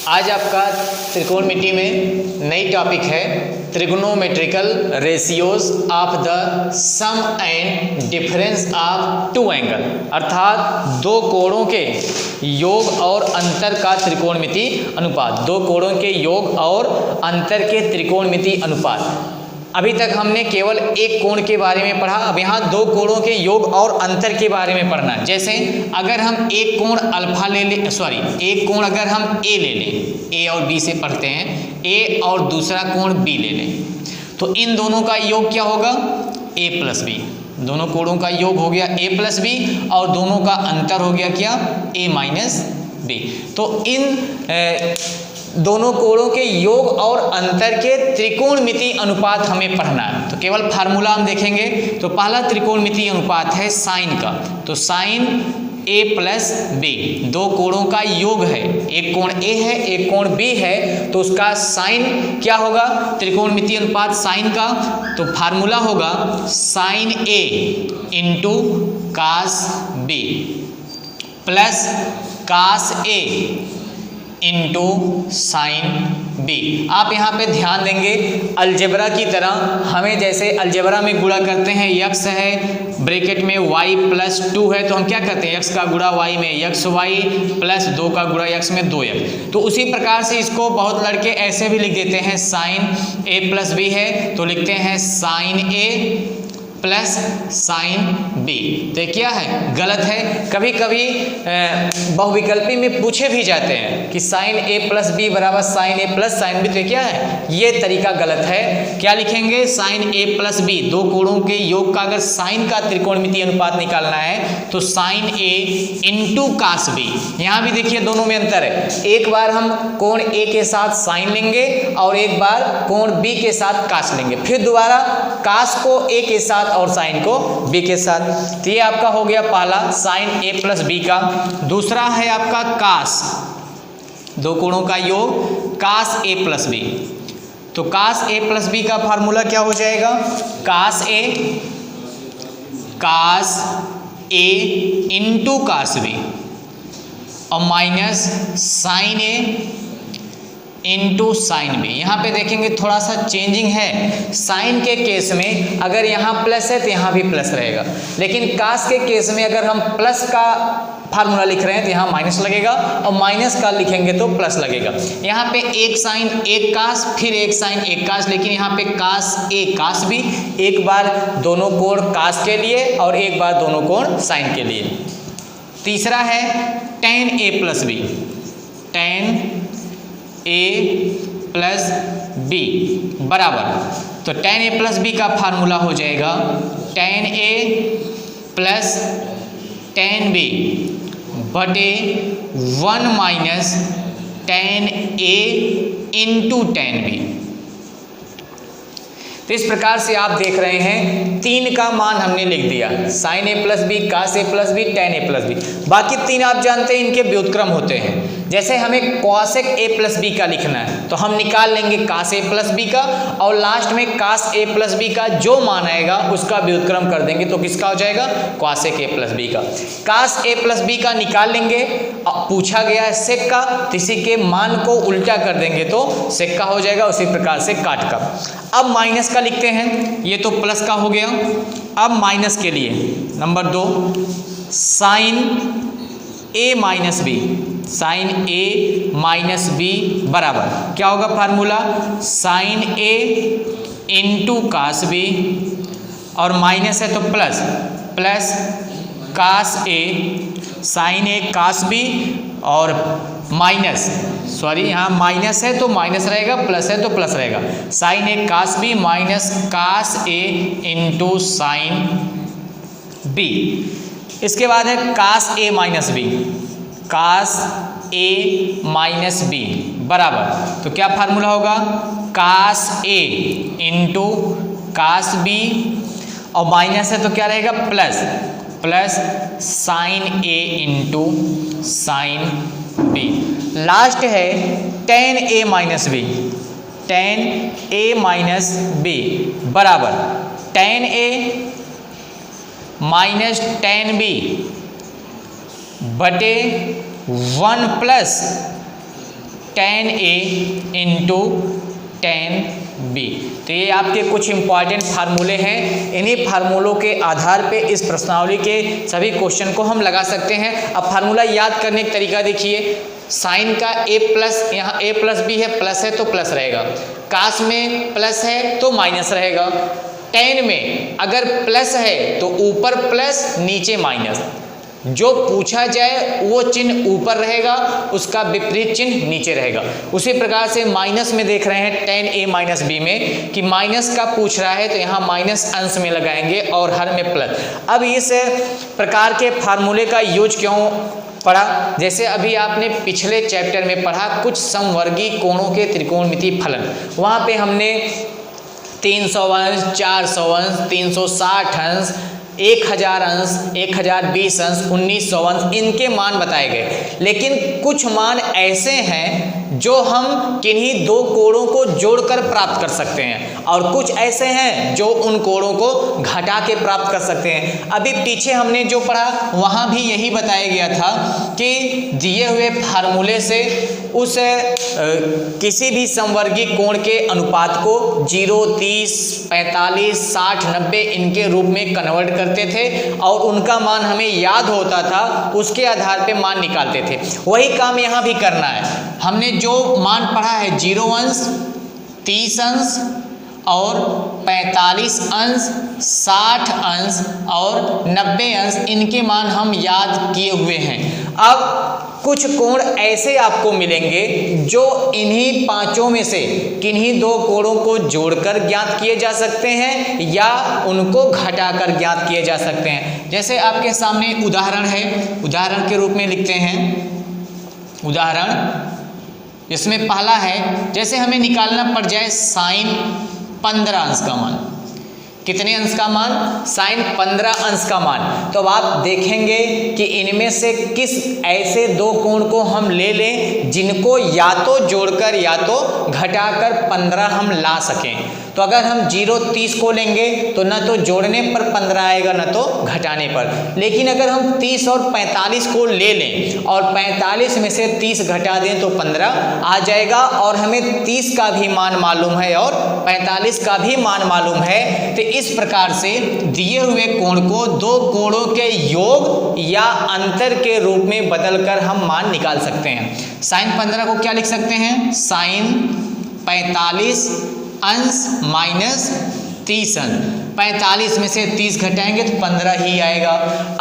आज आपका त्रिकोणमिति में नई टॉपिक है trigonometrical ratios of the sum and difference of two angle, अर्थात दो कोणों के योग और अंतर का त्रिकोणमिति अनुपात। दो कोणों के योग और अंतर के त्रिकोणमिति अनुपात। अभी तक हमने केवल एक कोण के बारे में पढ़ा, अब यहाँ दो कोणों के योग और अंतर के बारे में पढ़ना है। जैसे अगर हम एक कोण अल्फा ले लें, एक कोण अगर हम ए ले लें, ए और बी से पढ़ते हैं, ए और दूसरा कोण बी ले लें, तो इन दोनों का योग क्या होगा? ए प्लस बी। दोनों कोणों का योग हो गया ए प्लस बी और दोनों का अंतर हो गया क्या? ए माइनस बी। तो इन दोनों कोणों के योग और अंतर के त्रिकोणमिति अनुपात हमें पढ़ना है। तो केवल फार्मूला हम देखेंगे। तो पहला त्रिकोणमिति अनुपात है साइन का, तो साइन ए प्लस बी। दो कोणों का योग है, एक कोण ए है एक कोण बी है, तो उसका साइन क्या होगा? त्रिकोणमिति अनुपात साइन का। तो फार्मूला होगा sine A into cos B plus cos A into sine B. आप यहाँ पे ध्यान देंगे अलजेब्रा की तरह, हमें जैसे अलजेब्रा में गुणा करते हैं, यक्स है ब्रैकेट में y प्लस 2 है, तो हम क्या करते हैं? यक्स का गुणा y में यक्स y प्लस 2 का गुणा यक्स में 2x। तो उसी प्रकार से इसको बहुत लड़के ऐसे भी लिख देते हैं, साइन a प्लस बी है तो लिखते हैं sine a plus sine b. तो क्या है? गलत है। कभी कभी बहुविकल्पी में पूछे भी जाते हैं कि साइन ए प्लस बी बराबर साइन ए प्लस साइन बी। तो क्या है? ये तरीका गलत है। क्या लिखेंगे? साइन ए प्लस बी। दो कोणों के योग का अगर साइन का त्रिकोणमिति अनुपात निकालना है तो sign A into cos B. यहाँ भी देखिए दोनों में अंतर है। एक बार हम कोण ए के साथ साइन लेंगे और एक बार कोण बी के साथ कास लेंगे, फिर दोबारा कास को ए के साथ और साइन को बी के साथ। तो ये आपका हो गया पहला साइन ए प्लस बी का। दूसरा है आपका कास, दो कोणों का योग कास ए प्लस बी। तो कास ए प्लस बी का फार्मूला क्या हो जाएगा? कास ए इंटू कास बी और minus sign A into sine B. यहाँ पे देखेंगे थोड़ा सा चेंजिंग है। साइन के केस में अगर यहाँ प्लस है तो यहाँ भी प्लस रहेगा, लेकिन कास के केस में अगर हम प्लस का फार्मूला लिख रहे हैं तो यहाँ माइनस लगेगा और माइनस का लिखेंगे तो प्लस लगेगा। यहाँ पे एक साइन एक कास, फिर एक साइन एक कास, लेकिन यहाँ पे कास ए कास बी, एक बार दोनों कोण कास के लिए और एक बार दोनों कोण साइन के लिए। तीसरा है टेन ए प्लस बी, टेन ए प्लस बी बराबर। तो टेन ए प्लस बी का फार्मूला हो जाएगा टेन ए प्लस टेन बी बटे 1 माइनस टेन ए इंटू टेन बी। तो इस प्रकार से आप देख रहे हैं तीन का मान हमने लिख दिया, साइन ए प्लस बी, कास ए प्लस बी, टेन ए प्लस बी। बाकी तीन आप जानते हैं इनके व्युत्क्रम होते हैं। जैसे हमें कॉसेक ए प्लस बी का लिखना है तो हम निकाल लेंगे कास ए प्लस बी का और लास्ट में कास ए प्लस बी का जो मान आएगा उसका व्युत्क्रम कर देंगे, तो किसका हो जाएगा? कॉसेक ए प्लस बी का। कास ए प्लस बी का निकाल लेंगे, पूछा गया है सेक का, तो इसी के मान को उल्टा कर देंगे तो सेक का हो जाएगा, उसी प्रकार से काट का। अब माइनस का लिखते हैं, ये तो प्लस का हो गया। अब माइनस के लिए नंबर 2 साइन ए माइनस बी, साइन ए माइनस बी बराबर क्या होगा? Formula sign A into cos B और माइनस है तो प्लस, प्लस कास ए, साइन ए कास बी और माइनस, यहाँ माइनस है तो माइनस रहेगा, प्लस है तो प्लस रहेगा, sign A cos B minus cos A into sine B. इसके बाद है कास ए माइनस बी, कास ए माइनस बी बराबर। तो क्या फार्मूला होगा? कास ए इंटू कास बी और माइनस है तो क्या रहेगा? Plus, plus sign A into sine B. Last है टेन ए माइनस बी, टेन ए माइनस बी बराबर टेन ए माइनस टेन बी बटे 1 plus tan A into tan B। तो ये आपके कुछ इंपॉर्टेंट फार्मूले हैं। इन्हीं फार्मूलों के आधार पे इस प्रश्नावली के सभी क्वेश्चन को हम लगा सकते हैं। अब फार्मूला याद करने का तरीका देखिए, साइन का a प्लस, यहाँ a प्लस बी है, प्लस है तो प्लस रहेगा, कास में प्लस है तो माइनस रहेगा, टेन में अगर प्लस है तो ऊपर प्लस नीचे माइनस, जो पूछा जाए वो चिन्ह ऊपर रहेगा, उसका विपरीत चिन्ह नीचे रहेगा। उसी प्रकार से माइनस में देख रहे हैं tan a माइनस बी में कि माइनस का पूछ रहा है तो यहाँ माइनस अंश में लगाएंगे और हर में प्लस। अब इस प्रकार के फार्मूले का यूज क्यों पढ़ा, जैसे अभी आपने पिछले चैप्टर में पढ़ा कुछ समवर्गी कोणों के त्रिकोणमितीय फलन, वहाँ पे हमने 300 अंश, 400 अंश, 360 अंश, 1000 अंश, 1020 अंश, 1900 अंश, इनके मान बताए गए। लेकिन कुछ मान ऐसे हैं जो हम किन्हीं दो कोणों को जोड़कर प्राप्त कर सकते हैं और कुछ ऐसे हैं जो उन कोणों को घटा के प्राप्त कर सकते हैं। अभी पीछे हमने जो पढ़ा वहाँ भी यही बताया गया था कि दिए हुए फार्मूले से उस किसी भी समवर्गी कोण के अनुपात को 0, 30, 45, 60, 90 इनके रूप में कन्वर्ट करते थे और उनका मान हमें याद होता था, उसके आधार पे मान निकालते थे। वही काम यहाँ भी करना है। हमने जो मान पढ़ा है 0 अंश, 30 अंश और 45 अंश, 60 अंश और 90 अंश, इनके मान हम याद किए हुए हैं। अब कुछ कोण ऐसे आपको मिलेंगे जो इन्हीं पांचों में से किन्हीं दो कोणों को जोड़कर ज्ञात किए जा सकते हैं या उनको घटाकर ज्ञात किए जा सकते हैं। जैसे आपके सामने उदाहरण है, उदाहरण के रूप में लिखते हैं। उदाहरण इसमें पहला है, जैसे हमें निकालना पड़ जाए साइन 15 अंश का मान। कितने अंश का मान? साइन 15 अंश का मान। तो अब आप देखेंगे कि इनमें से किस ऐसे दो कोण को हम ले लें जिनको या तो जोड़कर या तो घटाकर 15 हम ला सकें। तो अगर हम 0, 30 को लेंगे तो न तो जोड़ने पर 15 आएगा न तो घटाने पर। लेकिन अगर हम 30 और 45 को ले लें और 45 में से 30 घटा दें तो 15 आ जाएगा और हमें 30 का भी मान मालूम है और 45 का भी मान मालूम है। तो इस प्रकार से दिए हुए कोण को दो कोणों के योग या अंतर के रूप में बदलकर हम मान निकाल सकते हैं। साइन 15 को क्या लिख सकते हैं? साइन 45 अंश माइनस 30 अंश। 45 में से 30 घटाएंगे तो 15 ही आएगा।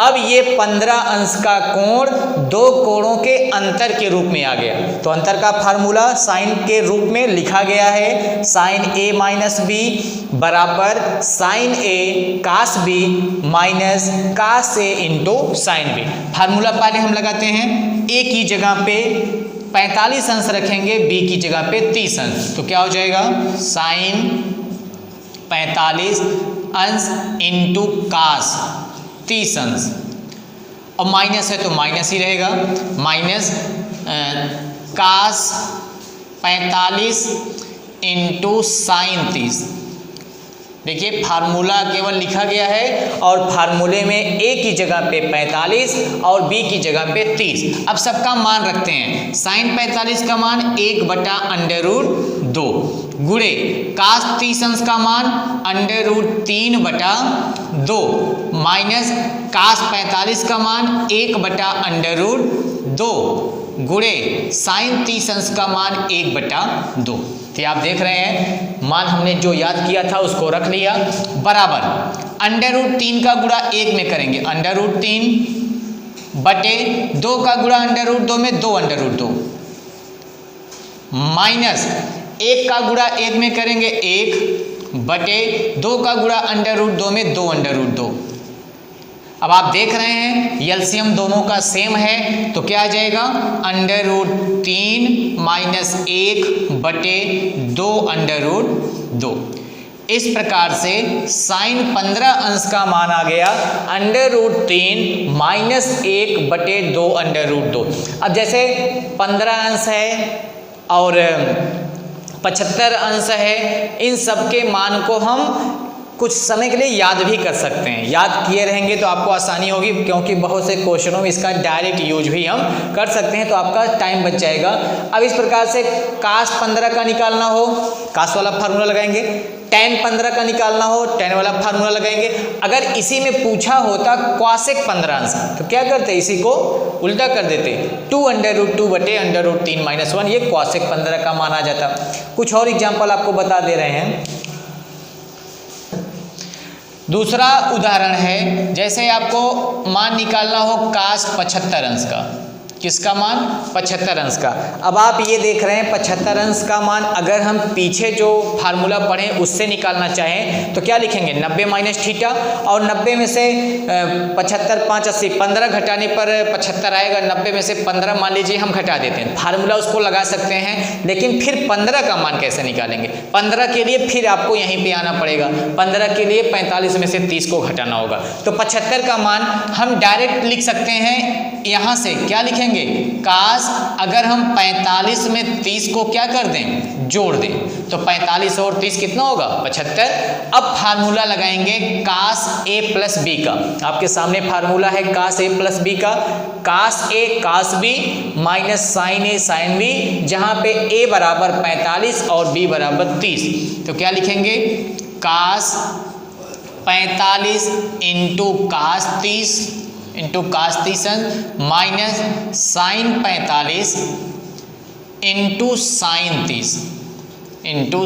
अब ये 15 अंश का कोण दो कोणों के अंतर के रूप में आ गया। तो अंतर का फार्मूला साइन के रूप में लिखा गया है, साइन a माइनस बी बराबर sine a cos b minus cos a into sine b। Formula पहले हम लगाते हैं, a की जगह पे 45 अंश रखेंगे, b की जगह पे 30 अंश, तो क्या हो जाएगा? साइन 45 अंश इंटू कास 30 अंश, और माइनस है तो माइनस ही रहेगा, माइनस कास 45 इंटू साइन 30। देखिए फार्मूला केवल लिखा गया है और फार्मूले में a की जगह पे 45 और b की जगह पे 30। अब सबका मान रखते हैं। साइन 45 का मान 1/√2 गुणे कास 30 अंश का मान √3/2 माइनस कास 45 का मान 1/√2 गुणे साइन 30 अंश का मान 1/2। तो आप देख रहे हैं मान हमने जो याद किया था उसको रख लिया, बराबर √3 का गुणा 1 में करेंगे √3 बटे 2 का गुणा √2 में 2/2 माइनस 1 का गुणा 1 में करेंगे 1 बटे 2 का गुणा √2 में 2/2। अब आप देख रहे हैं एलसीएम दोनों का सेम है तो क्या आ जाएगा? √3 माइनस 1 बटे 2/2। इस प्रकार से साइन 15 अंश का मान आ गया √3 माइनस 1 बटे 2/2। अब जैसे 15 अंश है और 75 अंश है, इन सब के मान को हम कुछ समय के लिए याद भी कर सकते हैं। याद किए रहेंगे तो आपको आसानी होगी, क्योंकि बहुत से क्वेश्चनों में इसका डायरेक्ट यूज भी हम कर सकते हैं, तो आपका टाइम बच जाएगा। अब इस प्रकार से cos 15 का निकालना हो, cos वाला फार्मूला लगाएंगे, tan 15 का निकालना हो, tan वाला फार्मूला लगाएंगे। अगर इसी में पूछा होता cosec 15 अंश, तो क्या करते, इसी को उल्टा कर देते, 2√2 बटे √3 - 1, ये cosec 15 का मान आ जाता। कुछ और एग्जाम्पल आपको बता दे रहे हैं। दूसरा उदाहरण है, जैसे आपको मान निकालना हो cos 75 अंश का, किसका मान, 75 अंश का। अब आप ये देख रहे हैं 75 अंश का मान अगर हम पीछे जो फार्मूला पढ़ें उससे निकालना चाहें तो क्या लिखेंगे, 90 - थीटा, और 90 में से 75 5 80 15 घटाने पर 75 आएगा। 90 में से 15 मान लीजिए हम घटा देते हैं, फार्मूला उसको लगा सकते हैं, लेकिन फिर 15 का मान कैसे निकालेंगे। 15 के लिए फिर आपको यहीं पे आना पड़ेगा, 15 के लिए 45 में से 30 को घटाना होगा। तो 75 का मान हम डायरेक्ट लिख सकते हैं, यहाँ से क्या लिखेंगे, काश अगर हम 45 में 30 को क्या कर दें, जोड़ दें, तो 45 और 30 कितना होगा, 75। अब फार्मूला लगाएंगे cos a + b का। आपके सामने फार्मूला है cos a + b का, cos a cos b minus sin a sin b, जहां पे a बराबर 45 और b बराबर 30। तो क्या लिखेंगे, cos 45 × cos 30 cos 30 minus sin 45 ×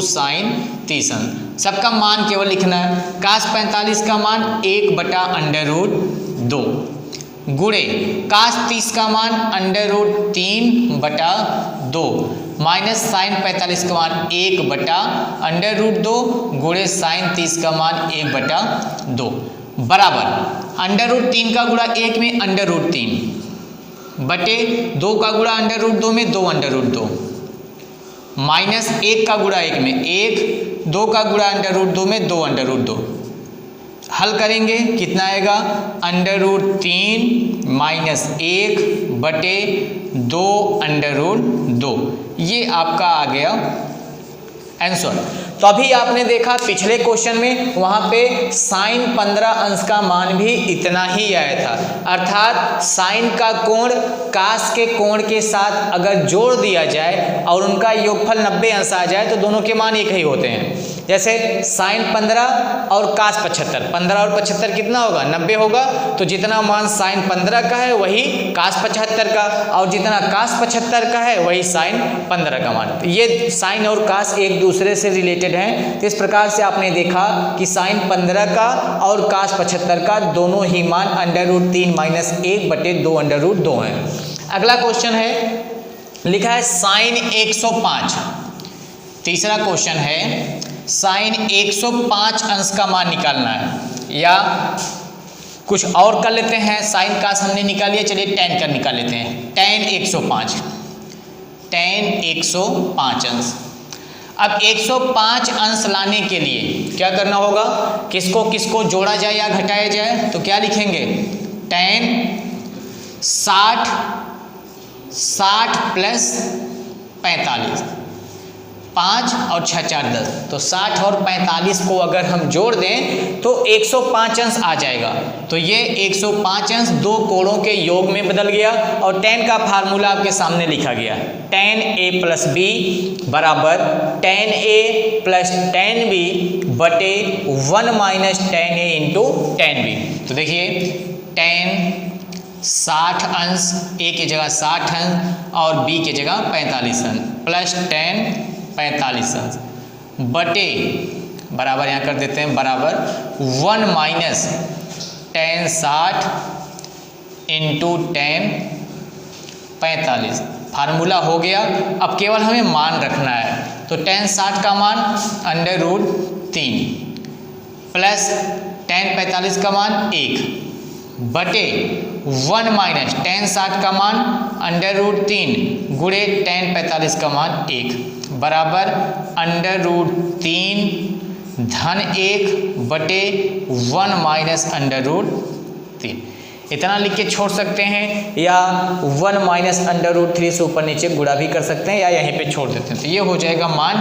sin 30 सबका मान केवल लिखना है। cos 45 का मान 1/√2 गुणे cos 30 का मान √3/2 माइनस sin 45 का मान 1/√2 गुणे sin 30 का मान 1/2 बराबर √3 का गुणा 1 में √3 बटे 2 का गुणा √2 में 2/2 माइनस 1 का गुणा 1 में 1, 2 का गुणा √2 में 2/2। हल करेंगे कितना आएगा, √3 माइनस 1 बटे 2/2। ये आपका आ गया आंसर। तो अभी आपने देखा पिछले क्वेश्चन में वहां पे sin 15 अंश का मान भी इतना ही आया था, अर्थात sin का कोण cos के कोण के साथ अगर जोड़ दिया जाए और उनका योगफल 90 अंश आ जाए तो दोनों के मान एक ही होते हैं। जैसे sin 15 और cos 75, 15 और 75 कितना होगा, 90 होगा। तो जितना मान sin 15 का है वही cos 75 का, और जितना cos 75 का है वही sin 15 का मान। तो ये sin और cos एक दूसरे से रिलेटेड हैं। तो इस प्रकार से आपने देखा कि sin 15 का और cos 75 का दोनों ही मान √3 माइनस 1/2/2 है। अगला क्वेश्चन है, लिखा है sin 105। तीसरा क्वेश्चन है sin 105 अंश का मान निकालना है, या कुछ और कर लेते हैं। sin cos हमने निकाल लिया, चलिए tan का निकाल लेते हैं। tan 105 अंश। अब 105 अंश लाने के लिए क्या करना होगा, किसको किसको जोड़ा जाए या घटाया जाए, तो क्या लिखेंगे, tan 60 प्लस 45, 5 और 6 4 10, तो 60 और 45 को अगर हम जोड़ दें तो 105 अंश आ जाएगा। तो ये 105 अंश दो कोणों के योग में बदल गया, और tan का फार्मूला आपके सामने लिखा गया है, tan a + b बराबर tan a + tan b बटे 1 minus tan a × tan b। तो देखिए tan 60 अंश, a की जगह 60 अंश और b की जगह 45 अंश, प्लस tan 45 अंश बटे बराबर यहाँ कर देते हैं, बराबर 1 माइनस tan 60 × tan 45। फार्मूला हो गया। अब केवल हमें मान रखना है, तो tan 60 का मान √3 प्लस tan 45 का मान 1 बटे 1 माइनस tan 60 का मान √3 गुणे tan 45 का मान 1 बराबर √3 धन 1 बटे 1 माइनस √3। इतना लिख के छोड़ सकते हैं, या 1 माइनस √3 से ऊपर नीचे गुणा भी कर सकते हैं, या यहीं पे छोड़ देते हैं। तो ये हो जाएगा मान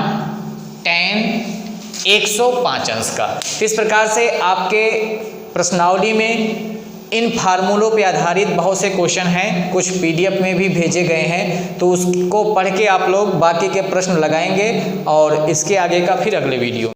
tan 105 अंश का। इस प्रकार से आपके प्रश्नावली में इन फार्मूलों पे आधारित बहुत से क्वेश्चन हैं, कुछ पीडीएफ में भी भेजे गए हैं, तो उसको पढ़ के आप लोग बाकी के प्रश्न लगाएंगे और इसके आगे का फिर अगले वीडियो